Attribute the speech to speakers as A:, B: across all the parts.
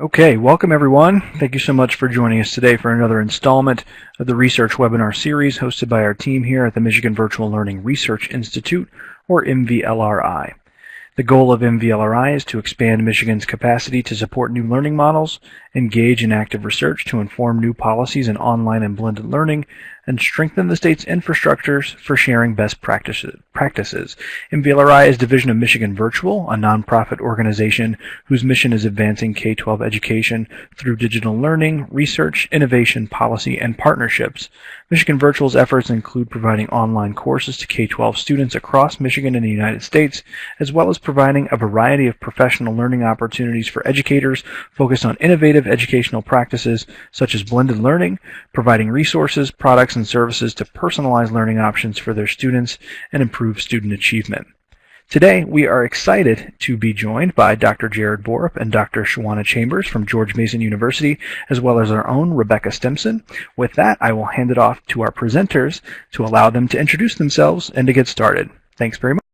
A: Okay, welcome everyone. Thank you so much for joining us today for another installment of the research webinar series hosted by our team here at the Michigan Virtual Learning Research Institute, or MVLRI. The goal of MVLRI is to expand Michigan's capacity to support new learning models, engage in active research to inform new policies in online and blended learning, and strengthen the state's infrastructures for sharing best practices. MVLRI is a division of Michigan Virtual, a nonprofit organization whose mission is advancing K-12 education through digital learning, research, innovation, policy, and partnerships. Michigan Virtual's efforts include providing online courses to K-12 students across Michigan and the United States, as well as providing a variety of professional learning opportunities for educators focused on innovative educational practices such as blended learning, providing resources, products, and services to personalize learning options for their students and improve student achievement. Today, we are excited to be joined by Dr. Jared Borup and Dr. Shawana Chambers from George Mason University, as well as our own Rebecca Stimson. With that, I will hand it off to our presenters to allow them to introduce themselves and to get started. Thanks very much.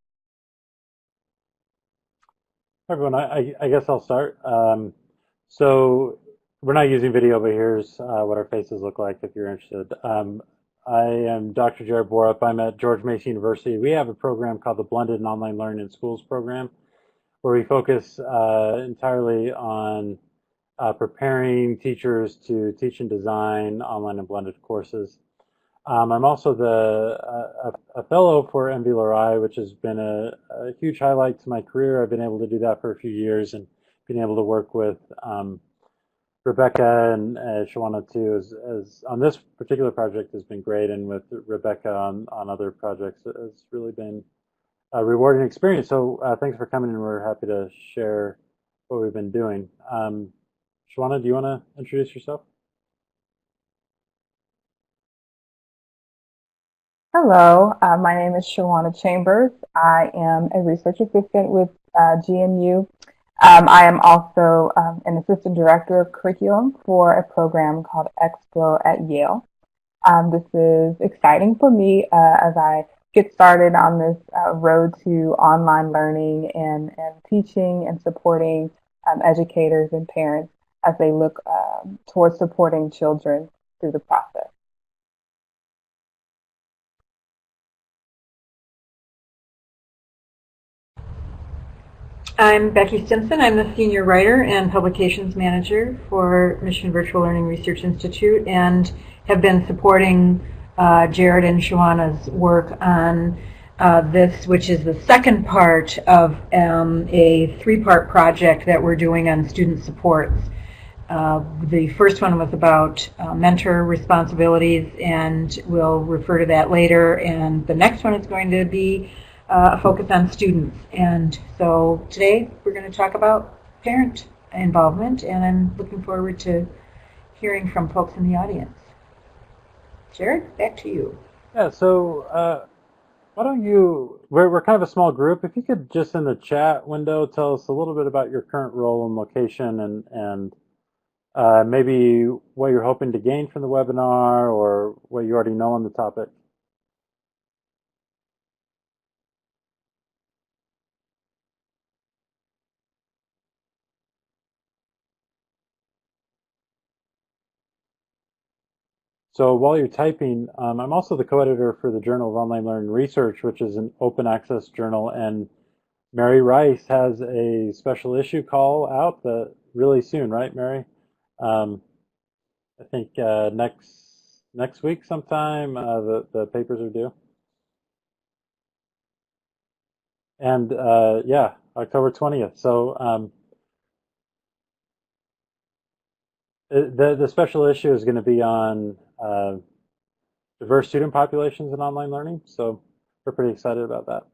B: Hi everyone, I guess I'll start. So we're not using video, but here's what our faces look like if you're interested. I am Dr. Jared Borup. I'm at George Mason University. We have a program called the Blended and Online Learning in Schools program, where we focus entirely on preparing teachers to teach and design online and blended courses. I'm also a fellow for MVLRI, which has been a huge highlight to my career. I've been able to do that for a few years, and being able to work with Rebecca and Shawana too, as on this particular project has been great, and with Rebecca on other projects, it's really been a rewarding experience. So thanks for coming, and we're happy to share what we've been doing. Shawana, do you want to introduce yourself?
C: Hello, my name is Shawana Chambers. I am a research assistant with GMU. I am also an assistant director of curriculum for a program called Expo at Yale. This is exciting for me as I get started on this road to online learning and teaching and supporting educators and parents as they look towards supporting children through the process.
D: I'm Becky Stimson. I'm the Senior Writer and Publications Manager for Michigan Virtual Learning Research Institute, and have been supporting Jared and Shawana's work on this, which is the second part of a three-part project that we're doing on student supports. The first one was about mentor responsibilities, and we'll refer to that later, and the next one is going to be a focus on students. And so today we're going to talk about parent involvement, and I'm looking forward to hearing from folks in the audience. Jared, back to you.
B: Yeah, so why don't you, we're kind of a small group, if you could just in the chat window tell us a little bit about your current role and location, and maybe what you're hoping to gain from the webinar, or what you already know on the topic. So while you're typing, I'm also the co-editor for the Journal of Online Learning Research, which is an open access journal, and Mary Rice has a special issue call out really soon, right, Mary? I think next week sometime the papers are due. And yeah, October 20th. So the special issue is going to be on diverse student populations in online learning, so we're pretty excited about that.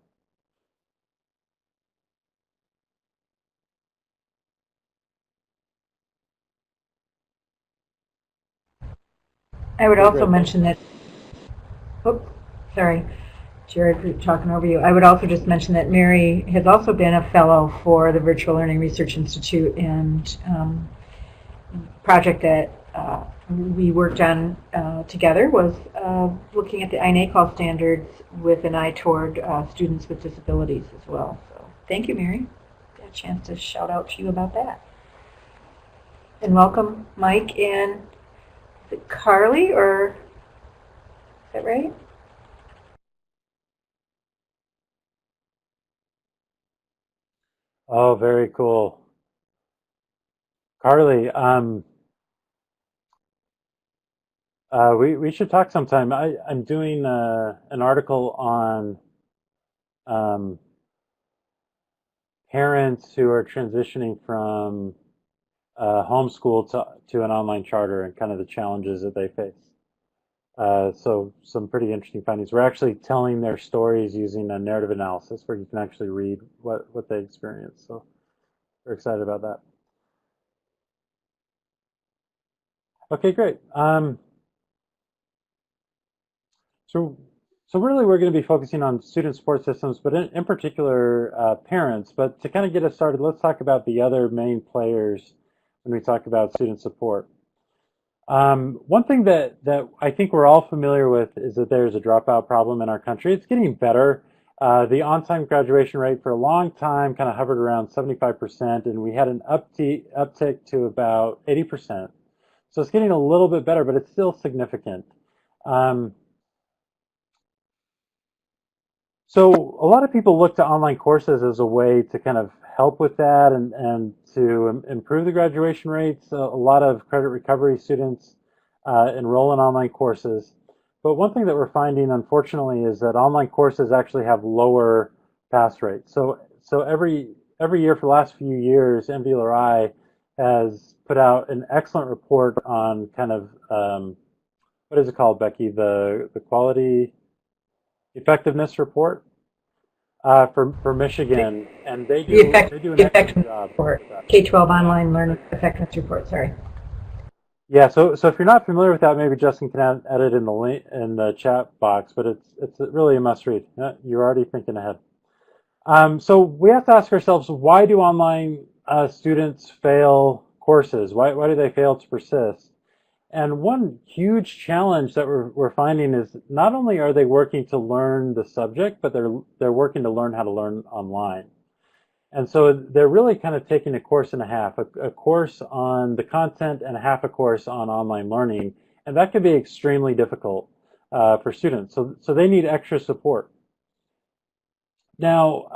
D: I would also mention that, sorry, Jared, talking over you. I would also just mention that Mary has also been a fellow for the Virtual Learning Research Institute, and project that we worked on together was looking at the INACOL standards with an eye toward students with disabilities as well. So thank you, Mary. Got a chance to shout out to you about that. And welcome, Mike and is it Carly, or is that right?
B: Oh, very cool. Carly, we should talk sometime. I'm doing an article on um, parents who are transitioning from homeschool to an online charter and kind of the challenges that they face. So some pretty interesting findings. We're actually telling their stories using a narrative analysis where you can actually read what they experienced. So we're excited about that. Okay, great. So, so really we're going to be focusing on student support systems, but in particular parents. But to kind of get us started, let's talk about the other main players when we talk about student support. One thing that I think we're all familiar with is that there's a dropout problem in our country. It's getting better. The on-time graduation rate for a long time kind of hovered around 75%, and we had an uptick to about 80%. So it's getting a little bit better, but it's still significant. Um, so a lot of people look to online courses as a way to kind of help with that and to improve the graduation rates. A lot of credit recovery students enroll in online courses. But one thing that we're finding, unfortunately, is that online courses actually have lower pass rates. So every year for the last few years, MVLRI has put out an excellent report on kind of what is it called, Becky? The quality effectiveness report for Michigan, and they do an excellent job
D: report,
B: with that.
D: K-12 online learning effectiveness report. Sorry.
B: Yeah, so if you're not familiar with that, maybe Justin can add it in the link in the chat box. But it's really a must read. You're already thinking ahead. So we have to ask ourselves, why do online students fail courses? Why do they fail to persist? And one huge challenge that we're finding is not only are they working to learn the subject, but they're working to learn how to learn online. And so they're really kind of taking a course and a half, a course on the content and half a course on online learning. And that can be extremely difficult for students. So they need extra support. Now,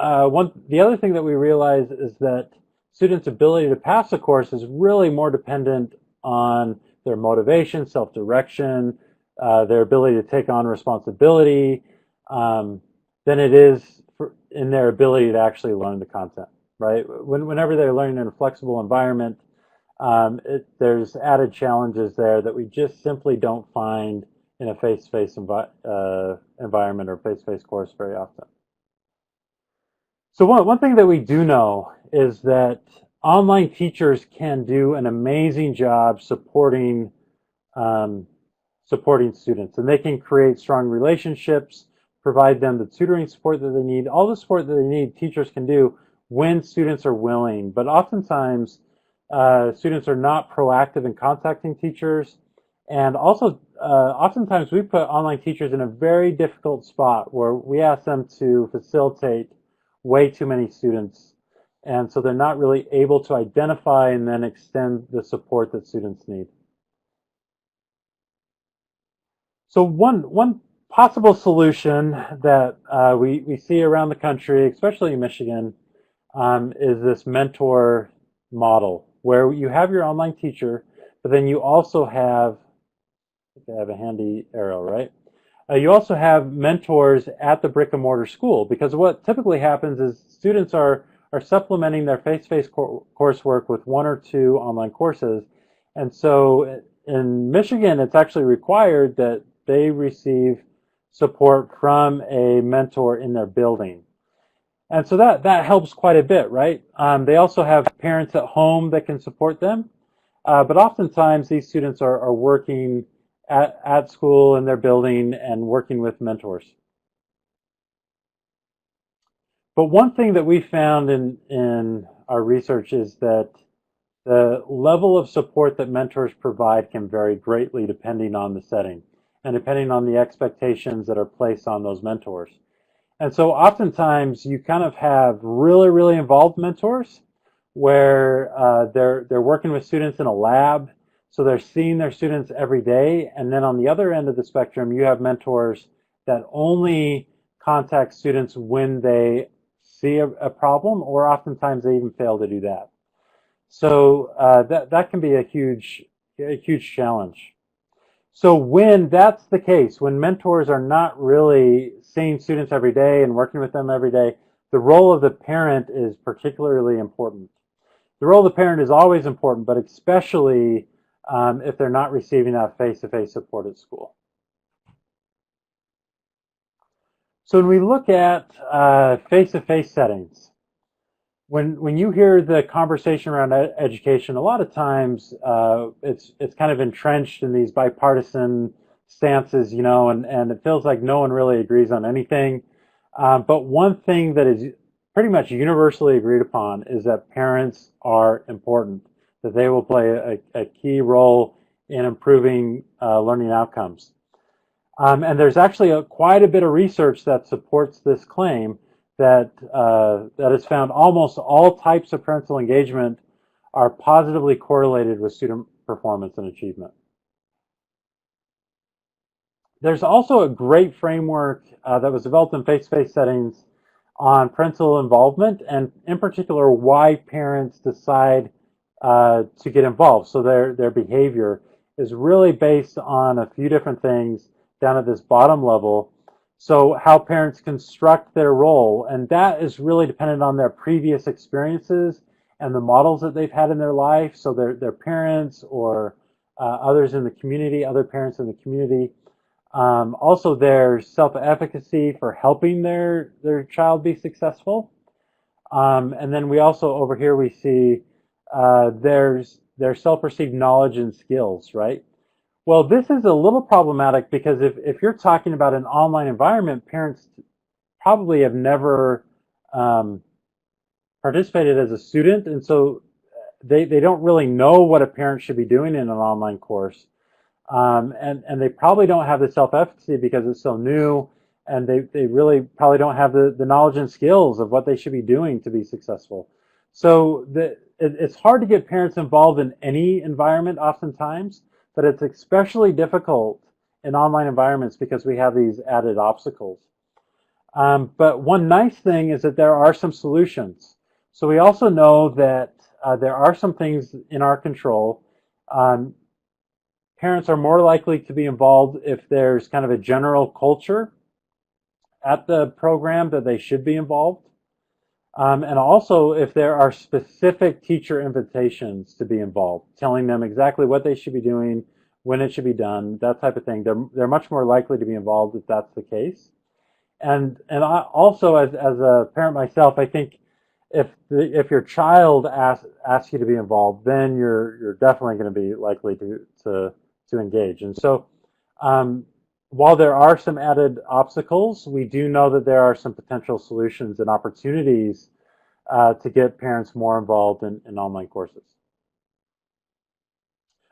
B: the other thing that we realize is that students' ability to pass a course is really more dependent on their motivation, self-direction, their ability to take on responsibility, than it is in their ability to actually learn the content, right? Whenever they're learning in a flexible environment, there's added challenges there that we just simply don't find in a face-to-face environment or face-to-face course very often. So one thing that we do know is that online teachers can do an amazing job supporting students, and they can create strong relationships, provide them the tutoring support that they need, all the support that they need. Teachers can do when students are willing, but oftentimes students are not proactive in contacting teachers, and also oftentimes we put online teachers in a very difficult spot where we ask them to facilitate way too many students, and so they're not really able to identify and then extend the support that students need. So one possible solution that we see around the country, especially in Michigan, is this mentor model, where you have your online teacher, but then you also have, I think I have a handy arrow, right? You also have mentors at the brick and mortar school, because what typically happens is students are supplementing their face-to-face coursework with one or two online courses. And so in Michigan, it's actually required that they receive support from a mentor in their building. And so that helps quite a bit, right? They also have parents at home that can support them. But oftentimes these students are working at school in their building and working with mentors. But one thing that we found in our research is that the level of support that mentors provide can vary greatly depending on the setting and depending on the expectations that are placed on those mentors. And so oftentimes you kind of have really, really involved mentors where they're working with students in a lab, so they're seeing their students every day. And then on the other end of the spectrum, you have mentors that only contact students when they see a problem, or oftentimes they even fail to do that. So that can be a huge challenge. So when that's the case, when mentors are not really seeing students every day and working with them every day, the role of the parent is particularly important. The role of the parent is always important, but especially if they're not receiving that face-to-face support at school. So when we look at face-to-face settings, when you hear the conversation around education, a lot of times it's kind of entrenched in these bipartisan stances, you know, and it feels like no one really agrees on anything. But one thing that is pretty much universally agreed upon is that parents are important, that they will play a key role in improving learning outcomes. And there's actually quite a bit of research that supports this claim, that has found almost all types of parental engagement are positively correlated with student performance and achievement. There's also a great framework that was developed in face-to-face settings on parental involvement, and in particular why parents decide to get involved. So their behavior is really based on a few different things down at this bottom level. So how parents construct their role, and that is really dependent on their previous experiences and the models that they've had in their life. So their parents or others in the community, other parents in the community. Also their self-efficacy for helping their child be successful. And then we also over here we see their self-perceived knowledge and skills, right? Well, this is a little problematic because if you're talking about an online environment, parents probably have never participated as a student, and so they don't really know what a parent should be doing in an online course. And they probably don't have the self-efficacy because it's so new, and they really probably don't have the knowledge and skills of what they should be doing to be successful. So it's hard to get parents involved in any environment oftentimes, but it's especially difficult in online environments because we have these added obstacles. But one nice thing is that there are some solutions. So we also know that there are some things in our control. Parents are more likely to be involved if there's kind of a general culture at the program that they should be involved. And also if there are specific teacher invitations to be involved, telling them exactly what they should be doing, when it should be done, that type of thing. They're much more likely to be involved if that's the case. And I also, as a parent myself, I think if your child asks you to be involved, then you're definitely going to be likely to engage. And so while there are some added obstacles, we do know that there are some potential solutions and opportunities to get parents more involved in online courses.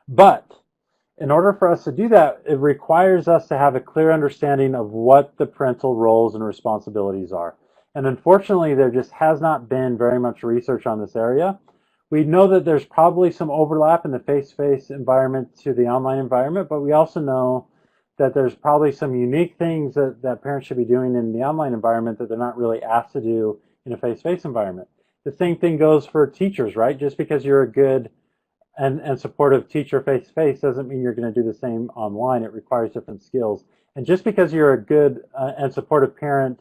B: But in order for us to do that, it requires us to have a clear understanding of what the parental roles and responsibilities are. And unfortunately, there just has not been very much research on this area. We know that there's probably some overlap in the face-to-face environment to the online environment, but we also know that there's probably some unique things that parents should be doing in the online environment that they're not really asked to do in a face-to-face environment. The same thing goes for teachers, right? Just because you're a good and supportive teacher face-to-face doesn't mean you're going to do the same online. It requires different skills. And just because you're a good and supportive parent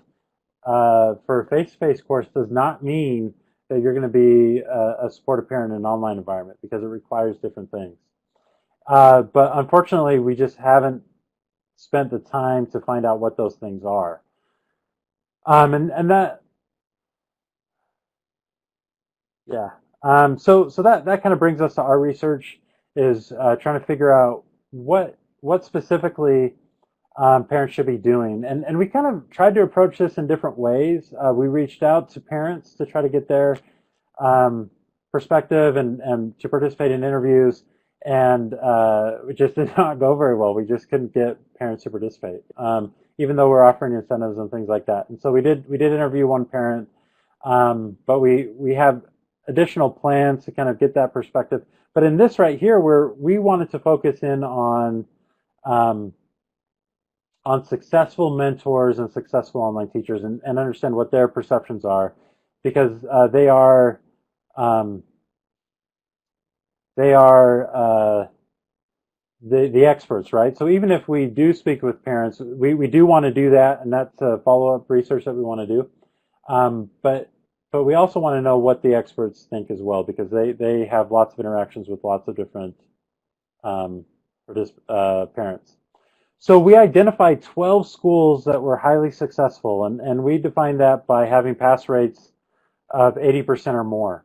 B: for a face-to-face course does not mean that you're going to be a supportive parent in an online environment, because it requires different things. But unfortunately, we just haven't spent the time to find out what those things are. And that, yeah. So that kind of brings us to our research, is trying to figure out what specifically parents should be doing. And we kind of tried to approach this in different ways. We reached out to parents to try to get their perspective and to participate in interviews, and it just did not go very well. We just couldn't get parents to participate, even though we're offering incentives and things like that. And so we did interview one parent, but we have additional plans to kind of get that perspective. But in this right here, we wanted to focus in on successful mentors and successful online teachers and understand what their perceptions are, because they are the experts, right? So even if we do speak with parents, we do want to do that, and that's follow-up research that we want to do. But we also want to know what the experts think as well, because they have lots of interactions with lots of different parents. So we identified 12 schools that were highly successful, and we defined that by having pass rates of 80% or more.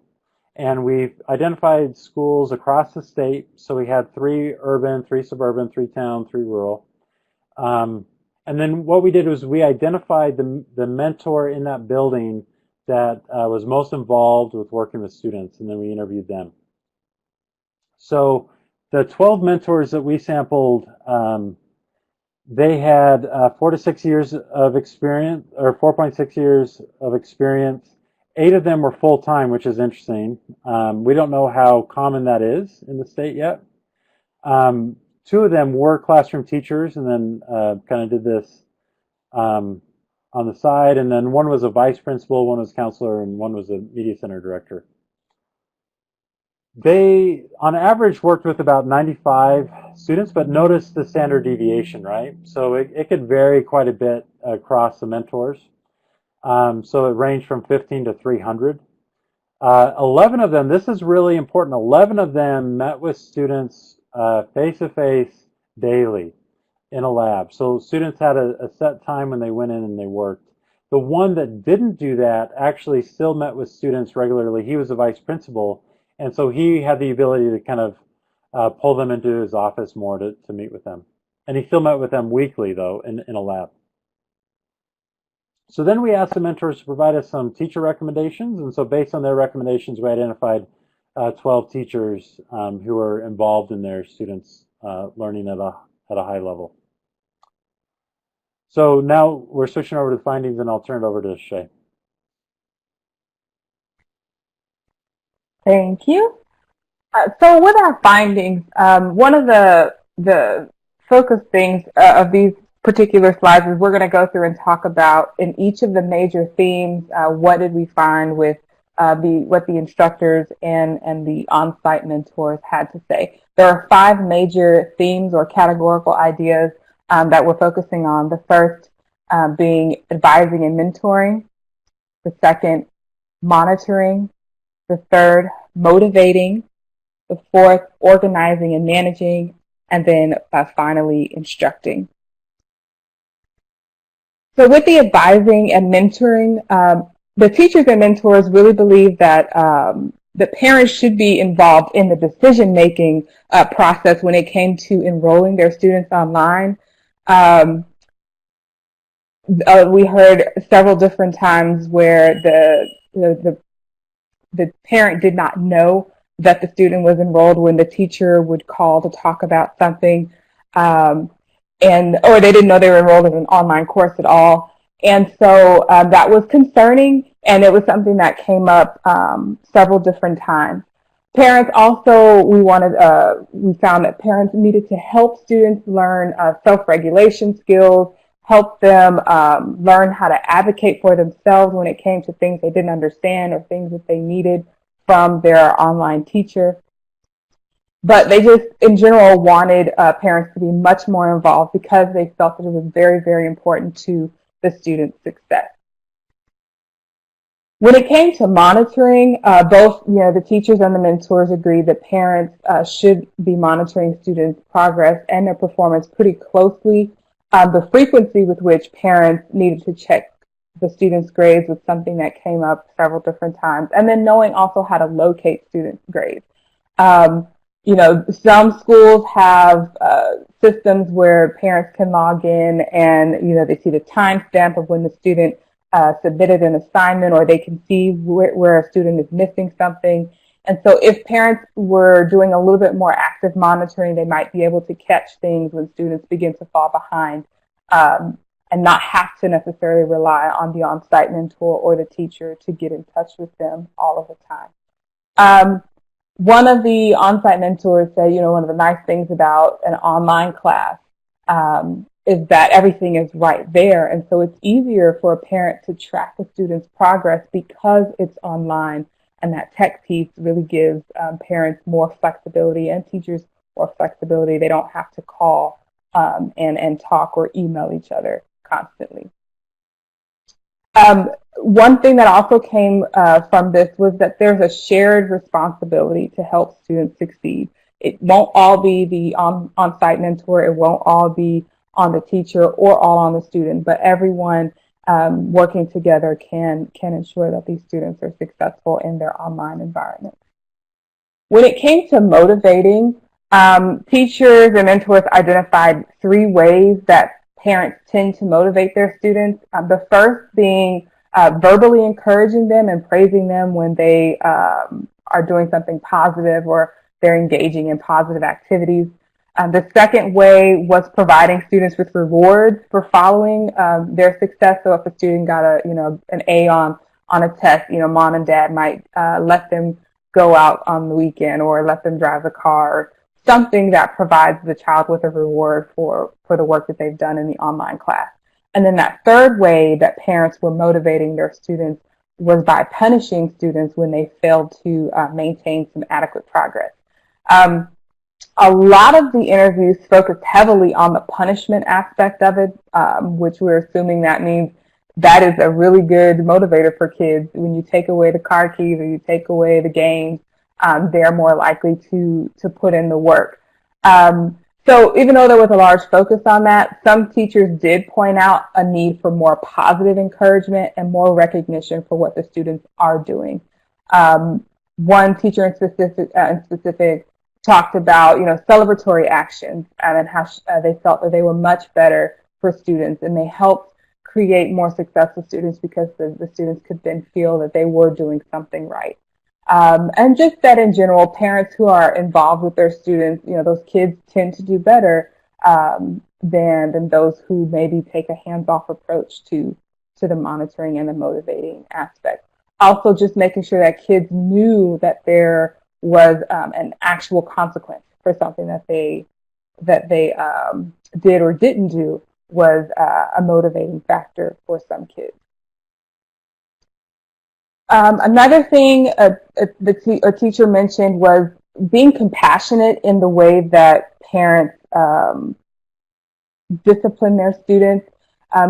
B: And we've identified schools across the state. So we had 3 urban, 3 suburban, 3 town, 3 rural. And then what we did was we identified the mentor in that building that was most involved with working with students, and then we interviewed them. So the 12 mentors that we sampled, they had 4 to 6 years of experience, or 4.6 years of experience. 8 of them were full-time, which is interesting. We don't know how common that is in the state yet. 2 of them were classroom teachers, and then kind of did this on the side. And then 1 was a vice principal, 1 was counselor, and 1 was a media center director. They, on average, worked with about 95 students, but notice the standard deviation, right? So it could vary quite a bit across the mentors. So it ranged from 15 to 300. 11 of them, this is really important, 11 of them met with students face-to-face daily in a lab. So students had a set time when they went in and they worked. The one that didn't do that actually still met with students regularly. He was a vice principal, and so he had the ability to kind of pull them into his office more to meet with them. And he still met with them weekly, though, in a lab. So then we asked the mentors to provide us some teacher recommendations, and so based on their recommendations, we identified 12 teachers who were involved in their students' learning at a high level. So now we're switching over to the findings, and I'll turn it over to Shay.
C: Thank you. So with our findings, one of the focus things of these particular slides is we're going to go through and talk about in each of the major themes, what did we find with what the instructors and the on-site mentors had to say. There are 5 major themes or categorical ideas that we're focusing on. The first being advising and mentoring. The second, monitoring. The third, motivating. The fourth, organizing and managing. And then finally, instructing. So with the advising and mentoring, the teachers and mentors really believe that the parents should be involved in the decision-making process when it came to enrolling their students online. We heard several different times where the parent did not know that the student was enrolled when the teacher would call to talk about something, or they didn't know they were enrolled in an online course at all. And so that was concerning, and it was something that came up several different times. Parents also, we found that parents needed to help students learn self-regulation skills, help them learn how to advocate for themselves when it came to things they didn't understand or things that they needed from their online teacher. But they just, in general, wanted parents to be much more involved because they felt that it was very, very important to the student's success. When it came to monitoring, both the teachers and the mentors agreed that parents should be monitoring students' progress and their performance pretty closely. The frequency with which parents needed to check the students' grades was something that came up several different times. And then knowing also how to locate students' grades. Some schools have systems where parents can log in and, they see the timestamp of when the student submitted an assignment, or they can see where a student is missing something. And so if parents were doing a little bit more active monitoring, they might be able to catch things when students begin to fall behind and not have to necessarily rely on the on-site mentor or the teacher to get in touch with them all of the time. One of the on-site mentors said, one of the nice things about an online class is that everything is right there. And so it's easier for a parent to track a student's progress because it's online. And that tech piece really gives parents more flexibility and teachers more flexibility. They don't have to call and talk or email each other constantly. One thing that also came from this was that there's a shared responsibility to help students succeed. It won't all be the on-site mentor. It won't all be on the teacher or all on the student, but everyone working together can ensure that these students are successful in their online environment. When it came to motivating, teachers and mentors identified 3 ways that parents tend to motivate their students. The first being verbally encouraging them and praising them when they are doing something positive or they're engaging in positive activities. The second way was providing students with rewards for following their success. So if a student got an A on a test, mom and dad might let them go out on the weekend or let them drive the car, or something that provides the child with a reward for the work that they've done in the online class. And then that third way that parents were motivating their students was by punishing students when they failed to maintain some adequate progress. A lot of the interviews focused heavily on the punishment aspect of it, which we're assuming that means that is a really good motivator for kids. When you take away the car keys or you take away the games, they're more likely to put in the work. So even though there was a large focus on that, some teachers did point out a need for more positive encouragement and more recognition for what the students are doing. One teacher in specific talked about, celebratory actions and how they felt that they were much better for students, and they helped create more successful students because the students could then feel that they were doing something right. And just that in general, parents who are involved with their students, those kids tend to do better than those who maybe take a hands-off approach to the monitoring and the motivating aspect. Also, just making sure that kids knew that there was an actual consequence for something that they did or didn't do was a motivating factor for some kids. Another thing a teacher mentioned was being compassionate in the way that parents discipline their students.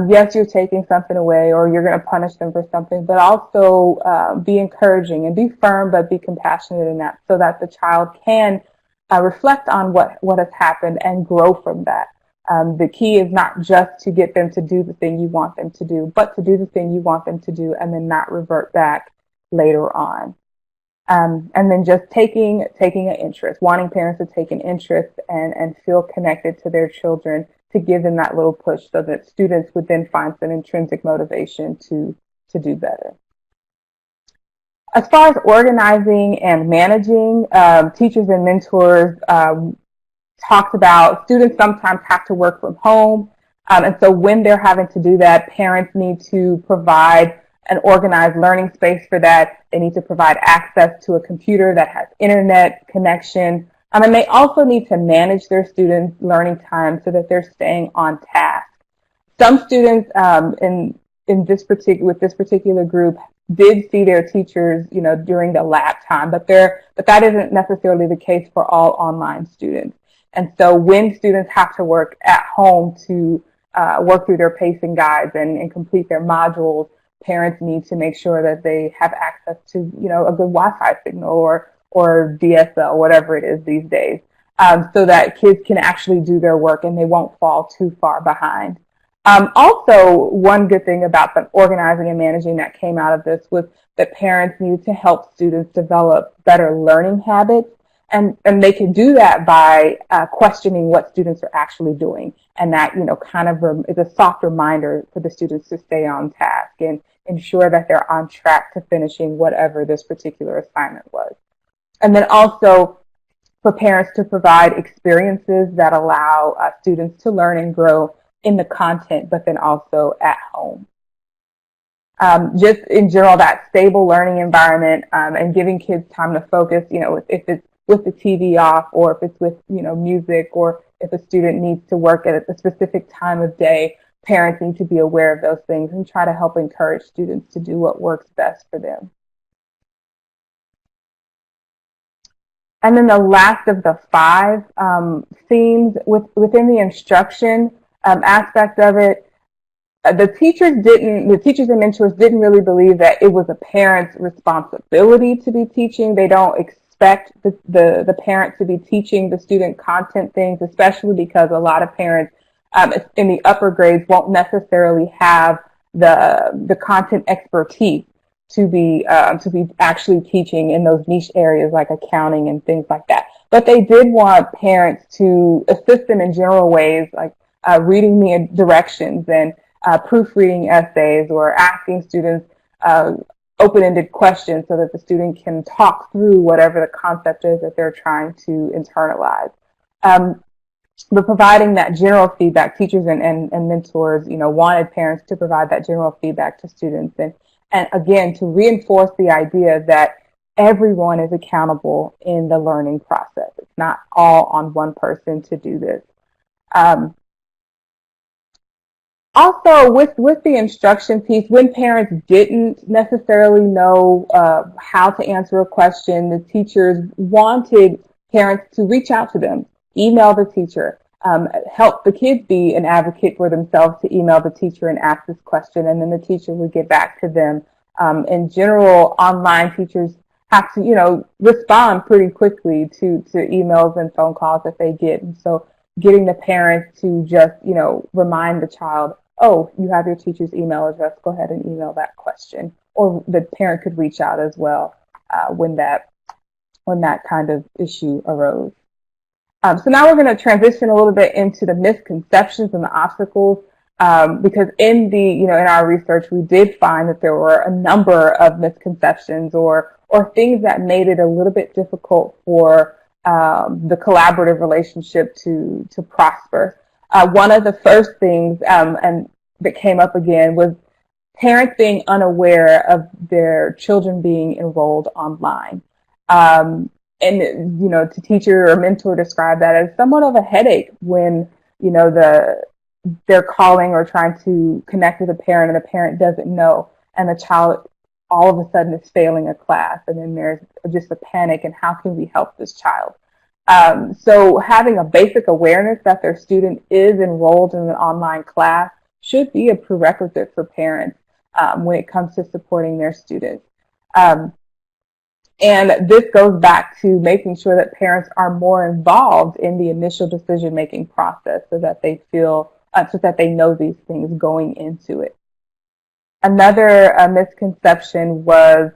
C: Yes, you're taking something away or you're going to punish them for something, but also be encouraging and be firm, but be compassionate in that so that the child can reflect on what has happened and grow from that. The key is not just to get them to do the thing you want them to do, but to do the thing you want them to do and then not revert back later on. And then just taking an interest, wanting parents to take an interest and feel connected to their children, to give them that little push so that students would then find some intrinsic motivation to do better. As far as organizing and managing, teachers and mentors talked about students sometimes have to work from home. And so when they're having to do that, parents need to provide an organized learning space for that. They need to provide access to a computer that has internet connection. And they also need to manage their students' learning time so that they're staying on task. Some students with this particular group did see their teachers, during the lab time, but that isn't necessarily the case for all online students. And so when students have to work at home to work through their pacing guides and complete their modules, parents need to make sure that they have access to, a good Wi-Fi signal or DSL, whatever it is these days, so that kids can actually do their work and they won't fall too far behind. Also, one good thing about the organizing and managing that came out of this was that parents needed to help students develop better learning habits. And they can do that by questioning what students are actually doing. And that, kind of is a soft reminder for the students to stay on task and ensure that they're on track to finishing whatever this particular assignment was. And then also for parents to provide experiences that allow students to learn and grow in the content, but then also at home. just in general, that stable learning environment, and giving kids time to focus, if it's with the TV off, or if it's with, music, or if a student needs to work at a specific time of day, parents need to be aware of those things and try to help encourage students to do what works best for them. And then the last of the 5 themes within the instruction aspect of it, the teachers and mentors didn't really believe that it was a parent's responsibility to be teaching. They don't expect the parent to be teaching the student content things, especially because a lot of parents in the upper grades won't necessarily have the content expertise to be actually teaching in those niche areas like accounting and things like that. But they did want parents to assist them in general ways, like reading the directions and proofreading essays, or asking students open-ended questions so that the student can talk through whatever the concept is that they're trying to internalize. But providing that general feedback, teachers and mentors, wanted parents to provide that general feedback to students, and again, to reinforce the idea that everyone is accountable in the learning process. It's not all on one person to do this. Also, with the instruction piece, when parents didn't necessarily know how to answer a question, the teachers wanted parents to reach out to them, email the teacher, help the kids be an advocate for themselves to email the teacher and ask this question, and then the teacher would get back to them. In general, online teachers have to, respond pretty quickly to emails and phone calls that they get. And so getting the parents to just, remind the child, oh, you have your teacher's email address, go ahead and email that question. Or the parent could reach out as well when that kind of issue arose. So now we're going to transition a little bit into the misconceptions and the obstacles, because in our research, we did find that there were a number of misconceptions or things that made it a little bit difficult for the collaborative relationship to prosper. One of the first things and that came up again was parents being unaware of their children being enrolled online. And to teacher or mentor describe that as somewhat of a headache when they're calling or trying to connect with a parent and the parent doesn't know, and the child all of a sudden is failing a class, and then there's just a panic, and how can we help this child? So having a basic awareness that their student is enrolled in an online class should be a prerequisite for parents when it comes to supporting their students. And this goes back to making sure that parents are more involved in the initial decision-making process so that they know these things going into it. Another misconception was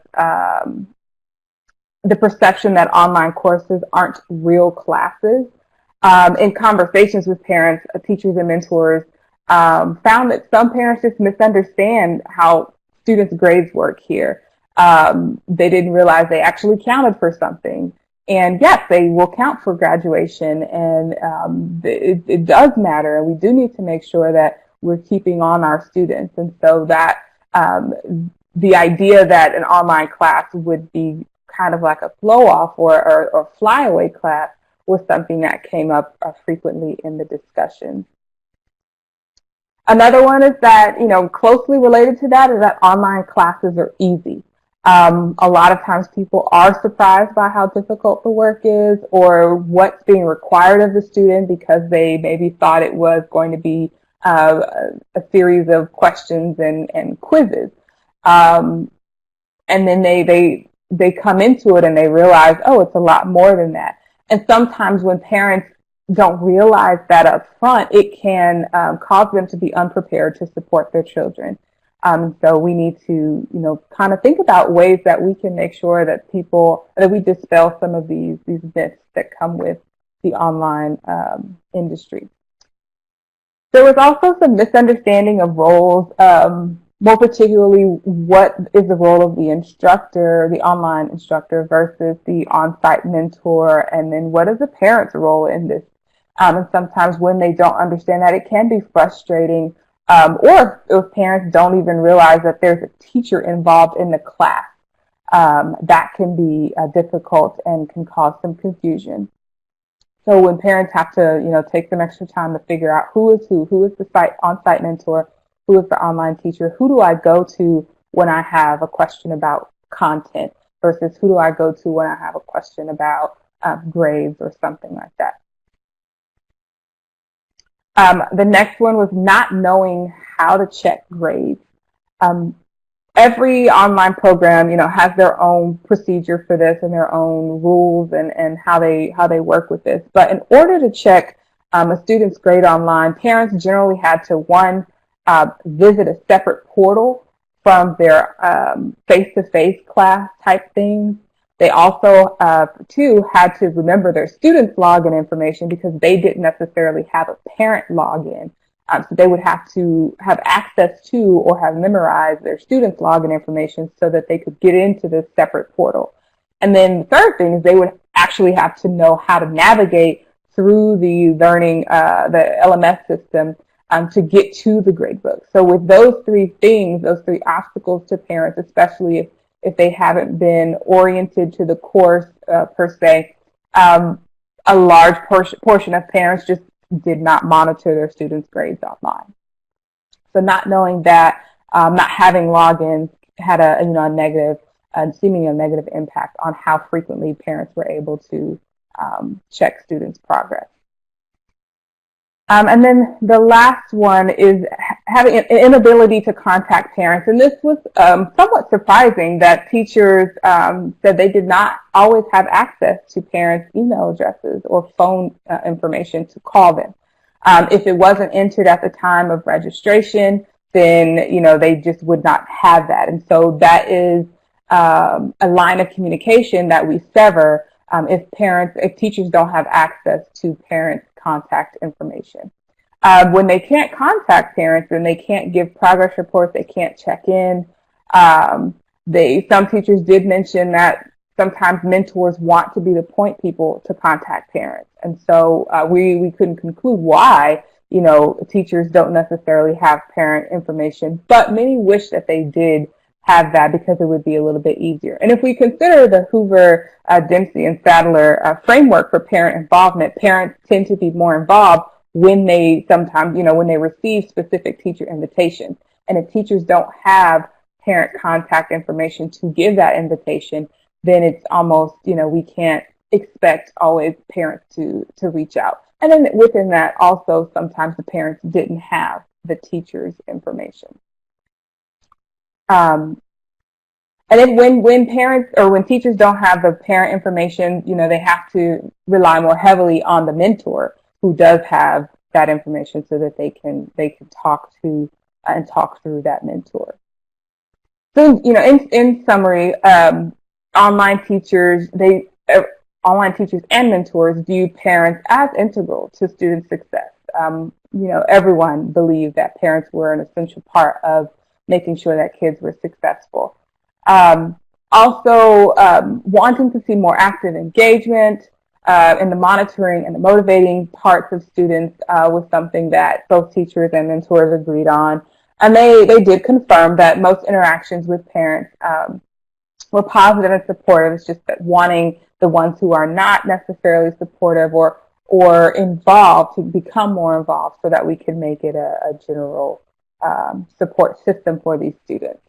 C: the perception that online courses aren't real classes. In conversations with parents, teachers, and mentors, found that some parents just misunderstand how students' grades work here. They didn't realize they actually counted for something. And yes, they will count for graduation, and it does matter. We do need to make sure that we're keeping on our students. And so that the idea that an online class would be kind of like a flow-off or flyaway class was something that came up frequently in the discussions. Another one is that, closely related to that is that online classes are easy. A lot of times people are surprised by how difficult the work is or what's being required of the student because they maybe thought it was going to be a series of questions and quizzes. And then they come into it and they realize, oh, it's a lot more than that. And sometimes when parents don't realize that up front, it can cause them to be unprepared to support their children. So we need to, kind of think about ways that we can make sure that we dispel some of these myths that come with the online industry. There was also some misunderstanding of roles, more particularly what is the role of the instructor, the online instructor versus the on-site mentor, and then what is the parent's role in this? And sometimes when they don't understand that, it can be frustrating or if parents don't even realize that there's a teacher involved in the class. That can be difficult and can cause some confusion. So when parents have to, take some extra time to figure out who is the on-site mentor, who is the online teacher, who do I go to when I have a question about content versus who do I go to when I have a question about grades or something like that. The next one was not knowing how to check grades. Every online program, has their own procedure for this and their own rules and how they work with this. But in order to check a student's grade online, parents generally had to, one, visit a separate portal from their face-to-face class type things. They also, two, had to remember their students' login information because they didn't necessarily have a parent login. So they would have to have access to or have memorized their students' login information so that they could get into this separate portal. And then the third thing is they would actually have to know how to navigate through the learning, the LMS system to get to the gradebook. So with those three things, those three obstacles to parents, especially if they haven't been oriented to the course per se, a large portion of parents just did not monitor their students' grades online. So not knowing that, not having logins had a negative, seemingly a negative impact on how frequently parents were able to check students' progress. And then the last one is having an inability to contact parents. And this was somewhat surprising that teachers said they did not always have access to parents' email addresses or phone information to call them. If it wasn't entered at the time of registration, then, they just would not have that. And that is a line of communication that we sever if teachers don't have access to parents' contact information. When they can't contact parents and they can't give progress reports, they can't check in. Some teachers did mention that sometimes mentors want to be the point people to contact parents. And so we couldn't conclude why, teachers don't necessarily have parent information, but many wish that they did have that because it would be a little bit easier. And if we consider the Hoover, Dempsey, and Sadler framework for parent involvement, parents tend to be more involved when they sometimes, when they receive specific teacher invitations. And if teachers don't have parent contact information to give that invitation, then it's almost, we can't expect always parents to reach out. And then within that, also sometimes the parents didn't have the teacher's information. And then when parents or when teachers don't have the parent information, they have to rely more heavily on the mentor who does have that information so that they can talk to and talk through that mentor. So, in summary, online teachers and mentors view parents as integral to student success. Everyone believed that parents were an essential part of making sure that kids were successful. Also, wanting to see more active engagement in the monitoring and the motivating parts of students was something that both teachers and mentors agreed on. And they did confirm that most interactions with parents were positive and supportive. It's just that wanting the ones who are not necessarily supportive or involved to become more involved so that we can make it a general support system for these students.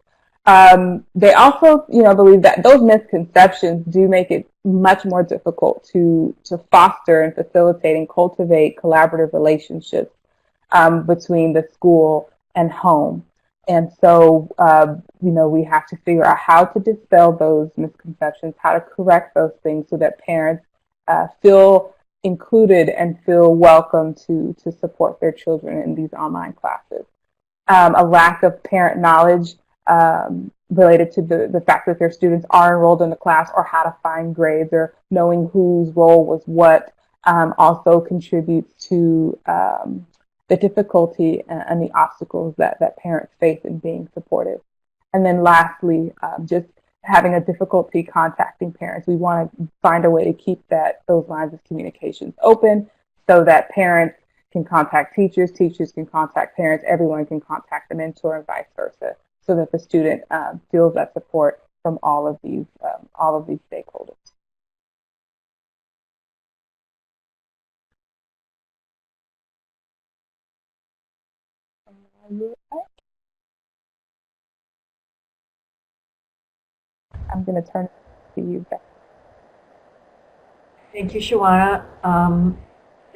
C: They also, believe that those misconceptions do make it much more difficult to foster and facilitate and cultivate collaborative relationships between the school and home. And so, we have to figure out how to dispel those misconceptions, how to correct those things so that parents feel included and feel welcome to support their children in these online classes. A lack of parent knowledge related to the fact that their students are enrolled in the class or how to find grades or knowing whose role was what also contributes to the difficulty and the obstacles that parents face in being supportive. And then lastly, just having a difficulty contacting parents. We want to find a way to keep those lines of communications open so that parents can contact teachers, teachers can contact parents, everyone can contact the mentor, and vice versa, so that the student feels that support from all of these stakeholders. I'm going to turn it to you, Beth.
D: Thank you, Shawana.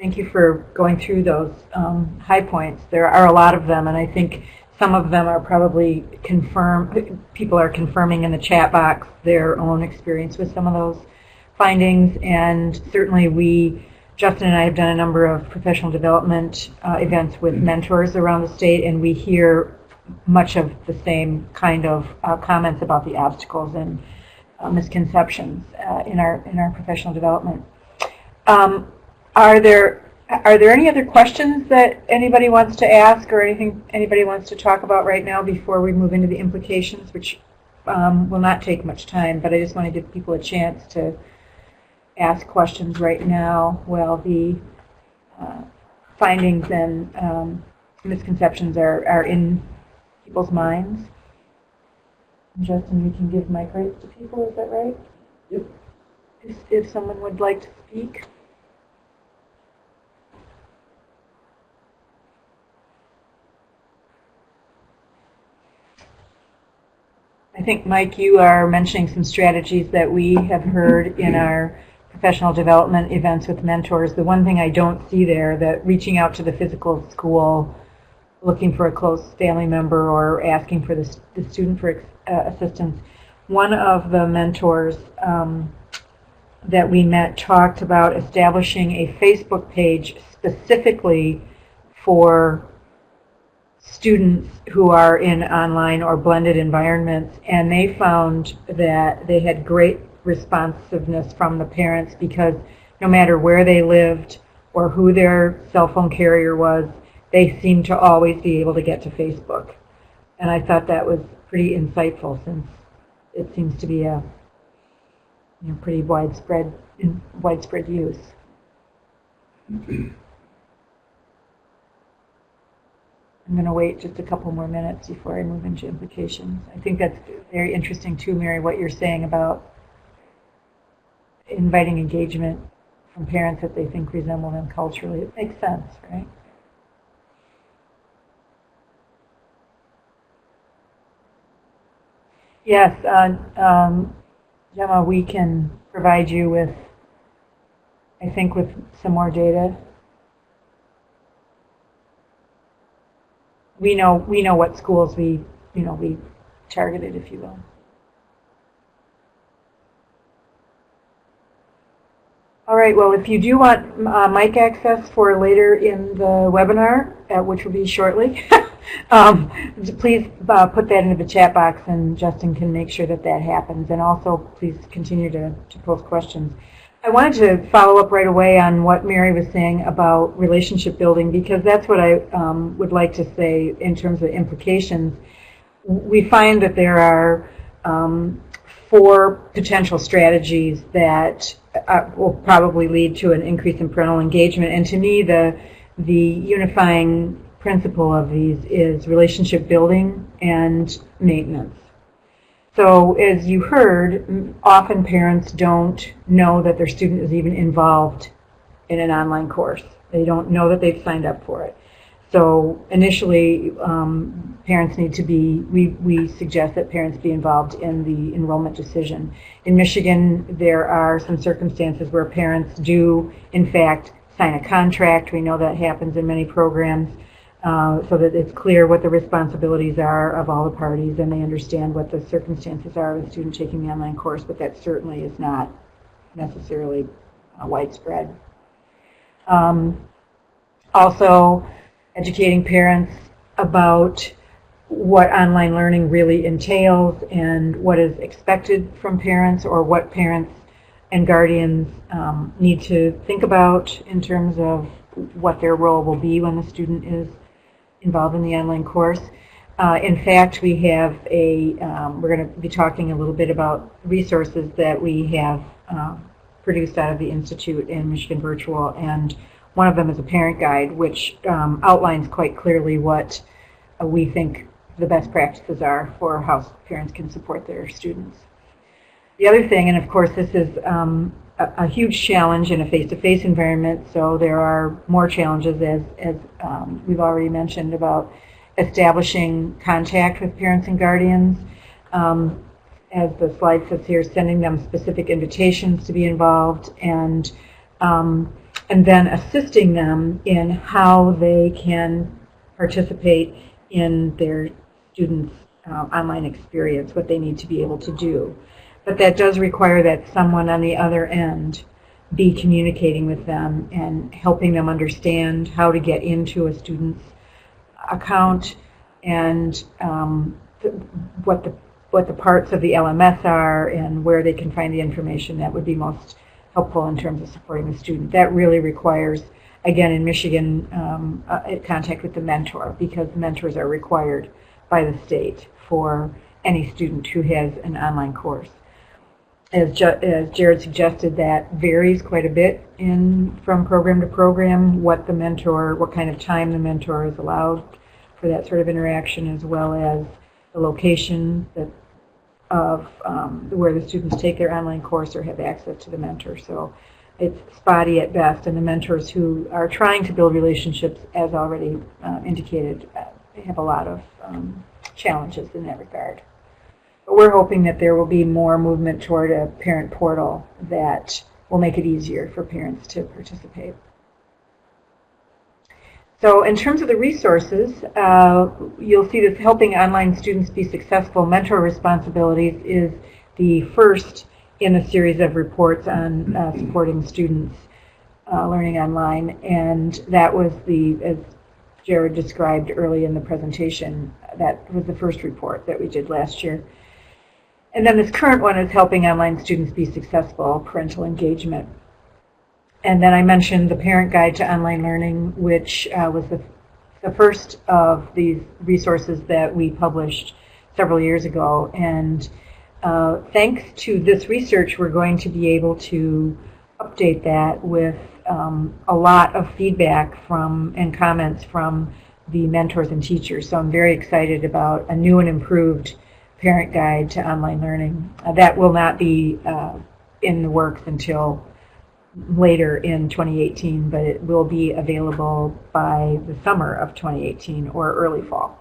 D: Thank you for going through those high points. There are a lot of them, and I think some of them are probably people are confirming in the chat box their own experience with some of those findings, and certainly Justin and I have done a number of professional development events with mentors around the state, and we hear much of the same kind of comments about the obstacles and misconceptions in our professional development. Are there any other questions that anybody wants to ask, or anything anybody wants to talk about right now before we move into the implications, which will not take much time, but I just want to give people a chance to ask questions right now while the findings and misconceptions are in people's minds. Justin, you can give mic rights to people, is that right? Yep. If someone would like to speak. I think, Mike, you are mentioning some strategies that we have heard in our professional development events with mentors. The one thing I don't see there, that reaching out to the physical school, looking for a close family member, or asking for the student for assistance. One of the mentors that we met talked about establishing a Facebook page specifically for students who are in online or blended environments, and they found that they had great responsiveness from the parents, because no matter where they lived or who their cell phone carrier was, they seemed to always be able to get to Facebook. And I thought that was pretty insightful, since it seems to be a pretty widespread use. I'm going to wait just a couple more minutes before I move into implications. I think that's very interesting too, Mary, what you're saying about inviting engagement from parents that they think resemble them culturally. It makes sense, right? Yes, Gemma, we can provide you with, I think, with some more data. We know what schools we targeted, if you will. All right. Well, if you do want mic access for later in the webinar, which will be shortly, please put that into the chat box, and Justin can make sure that happens. And also, please continue to post questions. I wanted to follow up right away on what Mary was saying about relationship building, because that's what I would like to say in terms of implications. We find that there are 4 potential strategies that will probably lead to an increase in parental engagement. And to me, the unifying principle of these is relationship building and maintenance. So as you heard, often parents don't know that their student is even involved in an online course. They don't know that they've signed up for it. So initially, parents need to be, we suggest that parents be involved in the enrollment decision. In Michigan, there are some circumstances where parents do, in fact, sign a contract. We know that happens in many programs. So that it's clear what the responsibilities are of all the parties, and they understand what the circumstances are of the student taking the online course, but that certainly is not necessarily widespread. Also, educating parents about what online learning really entails and what is expected from parents, or what parents and guardians need to think about in terms of what their role will be when the student is involved in the online course. In fact, we have we're going to be talking a little bit about resources that we have produced out of the Institute in Michigan Virtual, and One of them is a parent guide, which outlines quite clearly what we think the best practices are for how parents can support their students. The other thing, and of course this is a huge challenge in a face-to-face environment, so there are more challenges as we've already mentioned about establishing contact with parents and guardians. As the slide says here, sending them specific invitations to be involved, and then assisting them in how they can participate in their students' online experience, what they need to be able to do. But that does require that someone on the other end be communicating with them and helping them understand how to get into a student's account and what the parts of the LMS are and where they can find the information that would be most helpful in terms of supporting the student. That really requires, again in Michigan, contact with the mentor, because mentors are required by the state for any student who has an online course. As Jared suggested, that varies quite a bit from program to program, what kind of time the mentor is allowed for that sort of interaction, as well as the location of where the students take their online course or have access to the mentor. So it's spotty at best, and the mentors who are trying to build relationships, as already indicated, have a lot of challenges in that regard. But we're hoping that there will be more movement toward a parent portal that will make it easier for parents to participate. So in terms of the resources, you'll see that Helping Online Students Be Successful Mentor Responsibilities is the first in a series of reports on supporting students learning online, and that was as Jared described early in the presentation, that was the first report that we did last year. And then this current one is Helping Online Students Be Successful, Parental Engagement. And then I mentioned the Parent Guide to Online Learning, which was the first of these resources that we published several years ago. And thanks to this research, we're going to be able to update that with a lot of feedback and comments from the mentors and teachers. So I'm very excited about a new and improved Parent Guide to Online Learning. That will not be in the works until later in 2018, but it will be available by the summer of 2018 or early fall.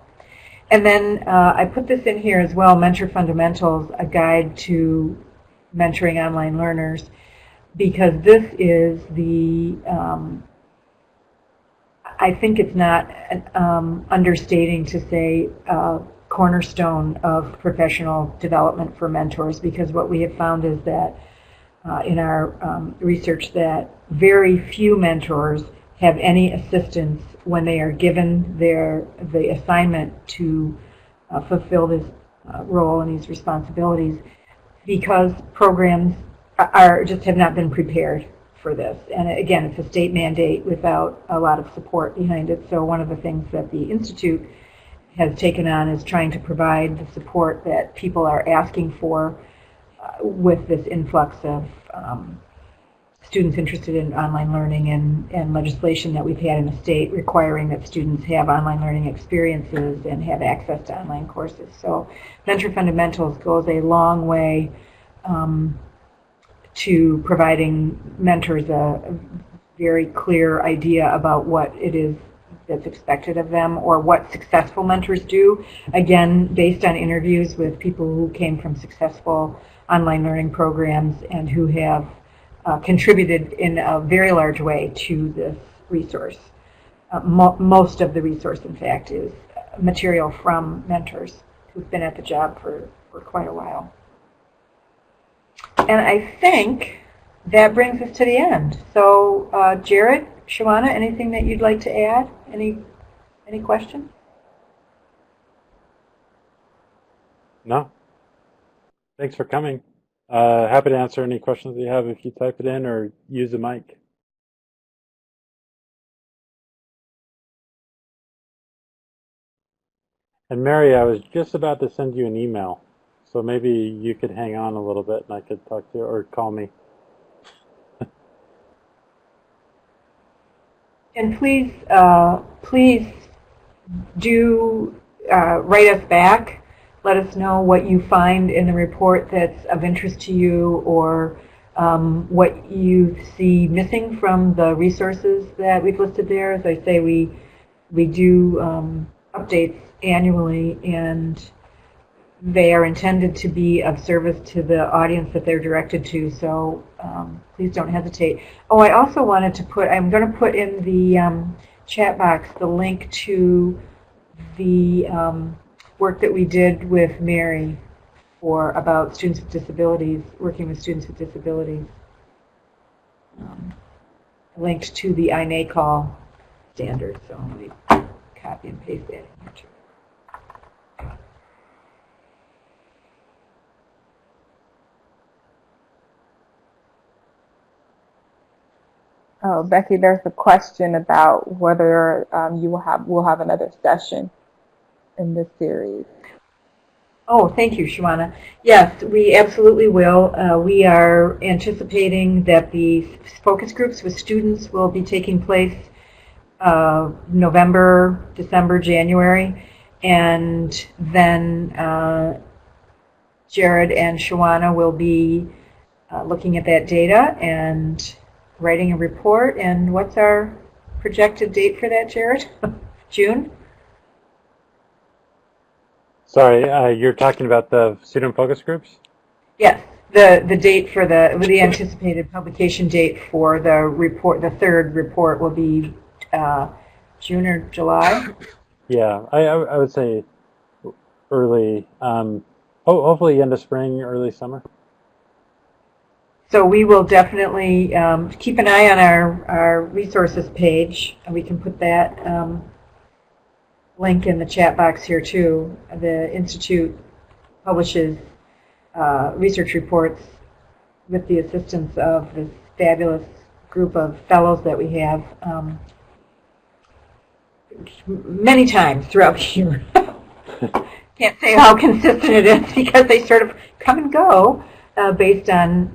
D: And then I put this in here as well, Mentor Fundamentals, a guide to mentoring online learners, because this is I think it's not understating to say cornerstone of professional development for mentors, because what we have found is that in our research that very few mentors have any assistance when they are given the assignment to fulfill this role and these responsibilities, because programs just have not been prepared for this. And again, it's a state mandate without a lot of support behind it. So one of the things that the Institute has taken on is trying to provide the support that people are asking for with this influx of students interested in online learning and legislation that we've had in the state requiring that students have online learning experiences and have access to online courses. So Mentor Fundamentals goes a long way to providing mentors a very clear idea about what it is that's expected of them, or what successful mentors do, again, based on interviews with people who came from successful online learning programs and who have contributed in a very large way to this resource. Most of the resource, in fact, is material from mentors who've been at the job for quite a while. And I think that brings us to the end. So, Jared, Shawana, anything that you'd like to add? Any questions?
B: No. Thanks for coming. Happy to answer any questions that you have if you type it in or use the mic. And Mary, I was just about to send you an email, so maybe you could hang on a little bit and I could talk to you or call me.
D: And please, please do write us back. Let us know what you find in the report that's of interest to you, or what you see missing from the resources that we've listed there. As I say, we do updates annually, and they are intended to be of service to the audience that they're directed to, so please don't hesitate. Oh, I also wanted to put, I'm going to put in the chat box the link to the work that we did with Mary about students with disabilities, working with students with disabilities. Linked to the INACOL standard, so let me copy and paste that in here too.
C: Oh, Becky, there's a question about whether we'll have another session in this series.
D: Oh, thank you, Shawana. Yes, we absolutely will. We are anticipating that the focus groups with students will be taking place November, December, January, and then Jared and Shawana will be looking at that data and writing a report. And what's our projected date for that, Jared? June?
B: Sorry, you're talking about the student focus groups?
D: Yes, the date for the anticipated publication date for the report, the third report, will be June or July.
B: Yeah, I would say early, hopefully end of spring, early summer.
D: So we will definitely keep an eye on our resources page, and we can put that link in the chat box here too. The Institute publishes research reports with the assistance of this fabulous group of fellows that we have many times throughout the year. Can't say how consistent it is because they sort of come and go based on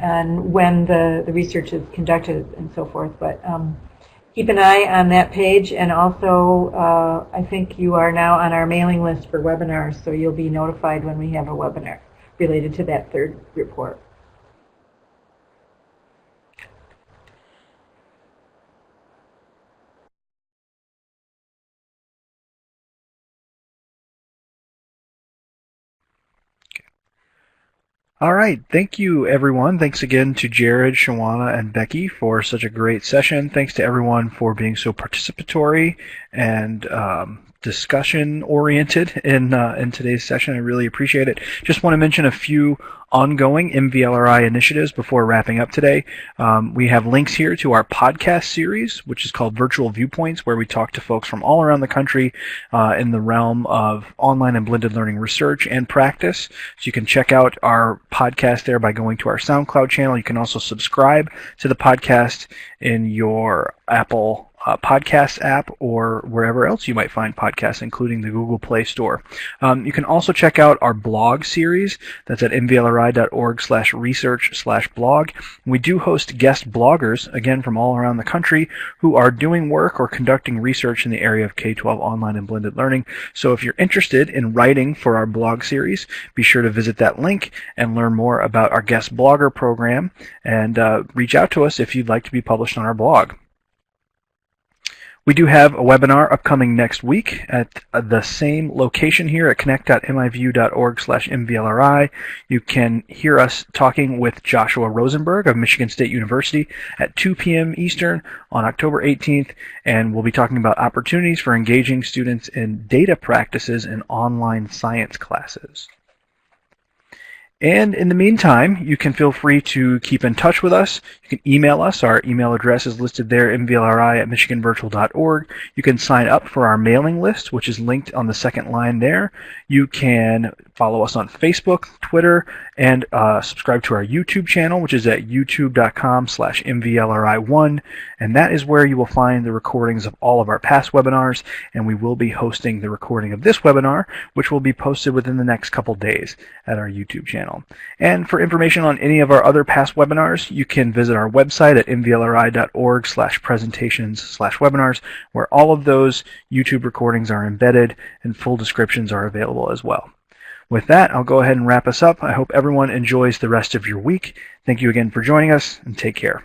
D: when the research is conducted and so forth. But keep an eye on that page, and also I think you are now on our mailing list for webinars, so you'll be notified when we have a webinar related to that third report.
A: All right. Thank you, everyone. Thanks again to Jared, Shawana, and Becky for such a great session. Thanks to everyone for being so participatory and discussion-oriented in today's session. I really appreciate it. Just want to mention a few ongoing MVLRI initiatives before wrapping up today. We have links here to our podcast series, which is called Virtual Viewpoints, where we talk to folks from all around the country in the realm of online and blended learning research and practice. So you can check out our podcast there by going to our SoundCloud channel. You can also subscribe to the podcast in your Apple podcast app or wherever else you might find podcasts, including the Google Play Store. You can also check out our blog series. That's at mvlri.org/research/blog. We do host guest bloggers, again, from all around the country who are doing work or conducting research in the area of K-12 online and blended learning. So if you're interested in writing for our blog series, be sure to visit that link and learn more about our guest blogger program, and reach out to us if you'd like to be published on our blog. We do have a webinar upcoming next week at the same location here at connect.mivu.org/MVLRI. You can hear us talking with Joshua Rosenberg of Michigan State University at 2 p.m. Eastern on October 18th, and we'll be talking about opportunities for engaging students in data practices in online science classes. And in the meantime, you can feel free to keep in touch with us. You can email us. Our email address is listed there, mvlri@michiganvirtual.org. You can sign up for our mailing list, which is linked on the second line there. You can follow us on Facebook, Twitter, and subscribe to our YouTube channel, which is at youtube.com/mvlri1. And that is where you will find the recordings of all of our past webinars. And we will be hosting the recording of this webinar, which will be posted within the next couple days at our YouTube channel. channel. And for information on any of our other past webinars, you can visit our website at mvlri.org/presentations/webinars, where all of those YouTube recordings are embedded and full descriptions are available as well. With that, I'll go ahead and wrap us up. I hope everyone enjoys the rest of your week. Thank you again for joining us, and take care.